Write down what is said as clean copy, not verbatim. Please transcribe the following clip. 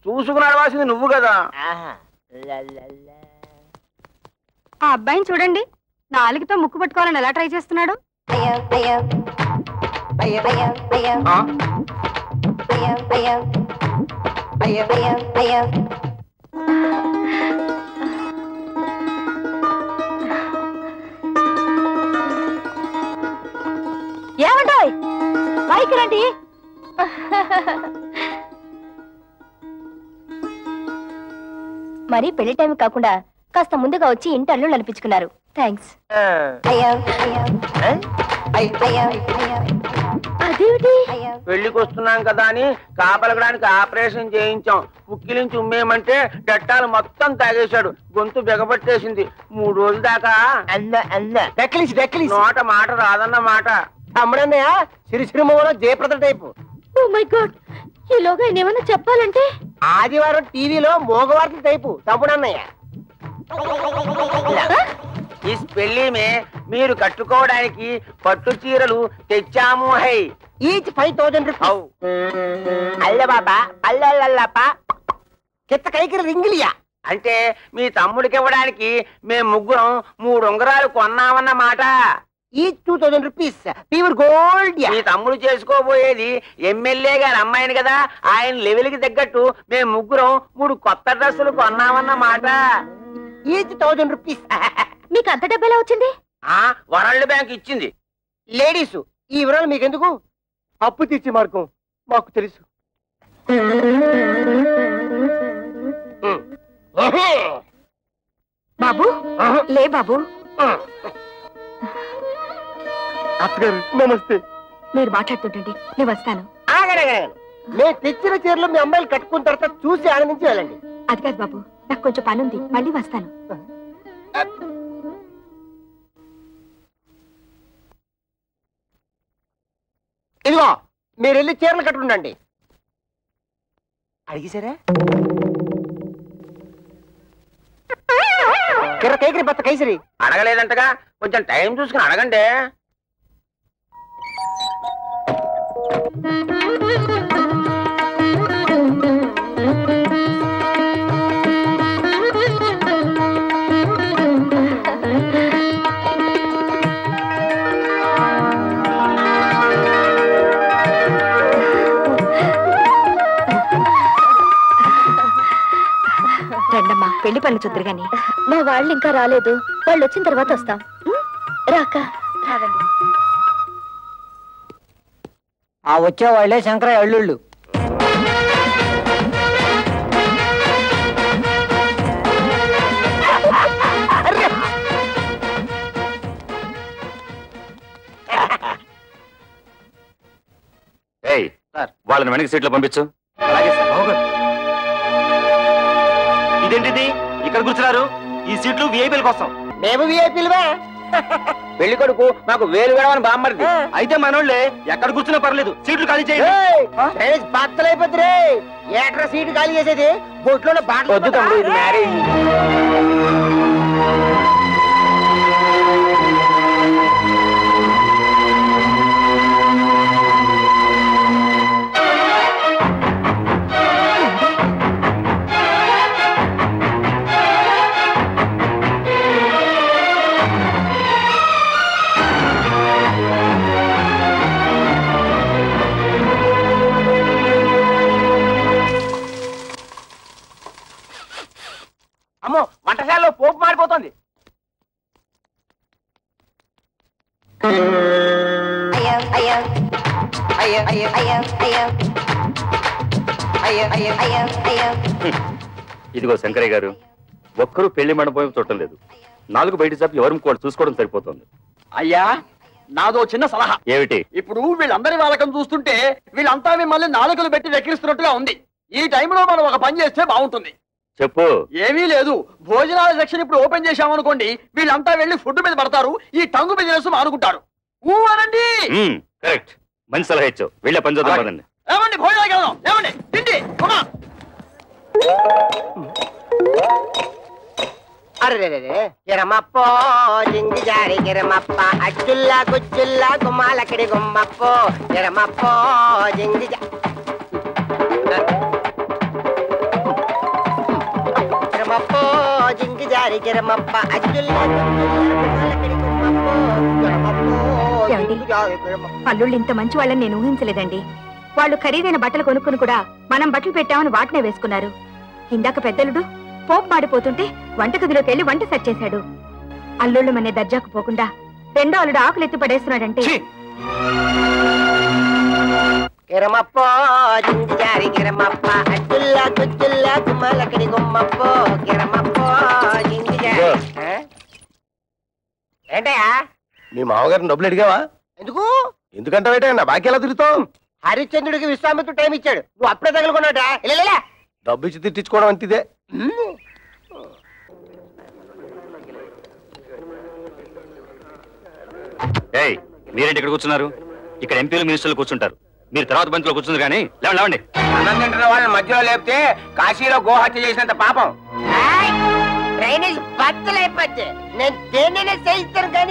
చూసుకుని అడవాల్సింది నువ్వు కదా. ఆ అబ్బాయిని చూడండి, నాలుగుతో ముక్కు పట్టుకోవాలని ఎలా ట్రై చేస్తున్నాడు. ఏమంటాయ్ పైకి రండి. మరి పెళ్లి టైం కాకుండా కాస్త ముందుగా వచ్చి ఇంటి అల్లు నడిపించుకున్నారు. థ్యాంక్స్. అదేమిటి? పెళ్లికి వస్తున్నాం కదా అని కాపలగడానికి ఆపరేషన్ చేయించాం. పుక్కిలించి ఉమ్మేయమంటే డట్టాలు మొత్తం తాగేశాడు. గొంతు బిగబట్టేసింది. 3 రోజుల దాకా నోట మాట రాదన్న మాట. తమ్ముడన్నయ్య సిరిసిరిమూల Jayaprada type. Oh my god, ఈలోగా ఏమైనా చెప్పాలంటే ఆదివారం టీవీలో మోగవార్తల టైపు తమ్ముడన్నయ్య. ఈ పెళ్లి మీరు కట్టుకోవడానికి పట్టు చీరలు తెచ్చాము. హై ఈచ్ 5000 రూపాయలు. అల్ల బాబా అల్లల్లప్ప కిత్త కైకి రింగిలియా అంటే మీ తమ్ముడికి ఇవ్వడానికి మేము ముగ్గురం 3 ఉంగరాలు కొన్నామన్నమాట. Each 2000 rupees pure gold. మీ తమ్ముడు చేసుకోబోయేది ఎమ్మెల్యే గారి అమ్మాయిని కదా. ఆయన లెవెల్ కి తగ్గట్టు మేము ముగ్గురం 3 కొత్త డ్రెస్సులు కొన్నామన్నమాట. Each 1000 rupees. మీకు అంత డబ్బు ఎలా వచ్చింది? వరల్డ్ బ్యాంక్ ఇచ్చింది. లేడీస్ ఈ వివరాలు మీకెందుకు? అప్పు తీర్చే మార్గం మాకు తెలుసు. బాబు లే బాబు. అత్తగారు నమస్తే. మీరు మాట్లాడుతుంటండి, నేను వస్తాను. మేము తెచ్చిన చీరలు మీ అమ్మాయిలు కట్టుకున్న తర్వాత చూసి ఆనందించి వెళ్ళండి. అది కాదు బాబు, నాకు కొంచెం పని ఉంది, మళ్ళీ వస్తాను. ఇదిగో మీరు వెళ్ళి చీరలు కట్టుకుండండి. అడిగిసారా? కిర్ర కేకరి బత్త కైసరి అడగలేదంటగా, కొంచెం టైం చూసుకుని అడగండి. రండమ్మా, పెళ్లి పనులు చూద్దరు గాని. మా వాళ్ళు ఇంకా రాలేదు, వాళ్ళు వచ్చిన తర్వాత వస్తాం. రాక రావండి. ఆ వచ్చే వాళ్ళే శంకరయ్య అల్లుళ్ళు. వాళ్ళని వెనక సీట్లో పంపించు. ఇదేంటిది ఇక్కడ కూర్చున్నారు? ఈ సీట్లు విఐపీల కోసం. మేము విఐపీలువా? పెళ్లి కొడుకు మాకు వేలు వేడమని బామ్మర్ది. అయితే మనోళ్ళే ఎక్కడ కూర్చున్నా పర్లేదు, సీట్లు ఖాళీ చేయండి. బత్తలైపోతుంది. ఏట్రా సీటు ఖాళీ చేసేది? బొట్లో వద్దు తమ్ముడు, ఇది మ్యారేజ్. అమ్మో, వంటశాలలో పోపు మారిపోతుంది. ఇదిగో శంకరయ్య గారు, ఒక్కరూ పెళ్లి మండపం చూడటం లేదు. 4 బయట చాపి ఎవరు కూడా చూసుకోవడం సరిపోతుంది. అయ్యా, నాదో చిన్న సలహా. ఏమిటి? ఇప్పుడు వీళ్ళందరి వాళ్ళకం చూస్తుంటే వీళ్ళంతా మిమ్మల్ని నాలుకలు పెట్టి వెక్కిరిస్తున్నట్టుగా ఉంది. ఈ టైంలో మనం ఒక పని చేస్తే బాగుంటుంది. చెప్పు. ఏమీ లేదు, భోజనాల సెక్షన్ ఇప్పుడు ఓపెన్ చేశామనుకోండి, వీళ్ళంతా వెళ్ళి ఫుడ్ మీద పడతారు, ఈ టంగు బిజినెస్ మానుకుంటారు. అనండి. కరెక్ట్, మంచి సలహా ఇచ్చావు. వెళ్ళే పని చూద్దాం పదండి. ఏమండి, భోజనాలకు వెళ్దాం. ఏమండి, తిండి. అరే కిరమప్పో జింగి జారి కిరమప్ప అచ్చుల్లా గుచ్చుల్లా గుమ్మాలక్కడి గుమ్మప్పో కిరమప్పో జింగి కిరమప్పో జింగి జారి కిరమప్ప అచ్చుల్లా గుమ్మాలక్కడి గుమ్మప్పో కిరమప్పో జింగి జారి కిరమప్ప. అల్లుళ్ళు ఇంత మంచి వాళ్ళని నేను ఊహించలేదండి. వాళ్ళు ఖరీదైన బట్టలు కొనుక్కుని కూడా మనం బట్టలు పెట్టామని వాటినే వేసుకున్నారు. ఇందాక పెద్దలుడు పోపు మాడిపోతుంటే వంటగదిలోకి వెళ్లి వంట సెట్ చేశాడు. అల్లుళ్ళు మనే దర్జాకు పోకుండా రెండో అల్లుడు ఆకులు ఎత్తి పడేస్తున్నాడంటే కిరమప్పో జింగి జారి కిరమప్ప అచ్చుల్లా గుచ్చుల్లా గుమ్మాలక్కడి గుమ్మప్పో కిరమప్పో జింగి జారి. ఏంటయ్యా మీ మామగారిని డబ్బులు అడిగావా? ఎందుకు? ఎందుకంటే నా బాకీ ఎలా తిరుగుతావు? హరిశ్చంద్రుడికి విశ్వామిత్రుడు టైం ఇచ్చాడు, నువ్వు అప్పుడే తగులుకున్నాడా? ఇలా డబ్బు ఇచ్చి తిట్టించుకోవడం అంతిదే. ఏయ్, మీరేంటి ఇక్కడ కూర్చున్నారు? ఇక్కడ ఎంపీలు మినిస్టర్లు కూర్చుంటారు. మీరు తర్వాత బంతిలో కూర్చుంది కానీ లేవండి. అన్నం తింటున్న వాళ్ళని మధ్యలో లేపితే కాశీలో గోహత్య చేసినంత పాపం. డ్రైనేజ్ బద్దలైపోతే నేను దేన్నైనా చేయిస్తాను కానీ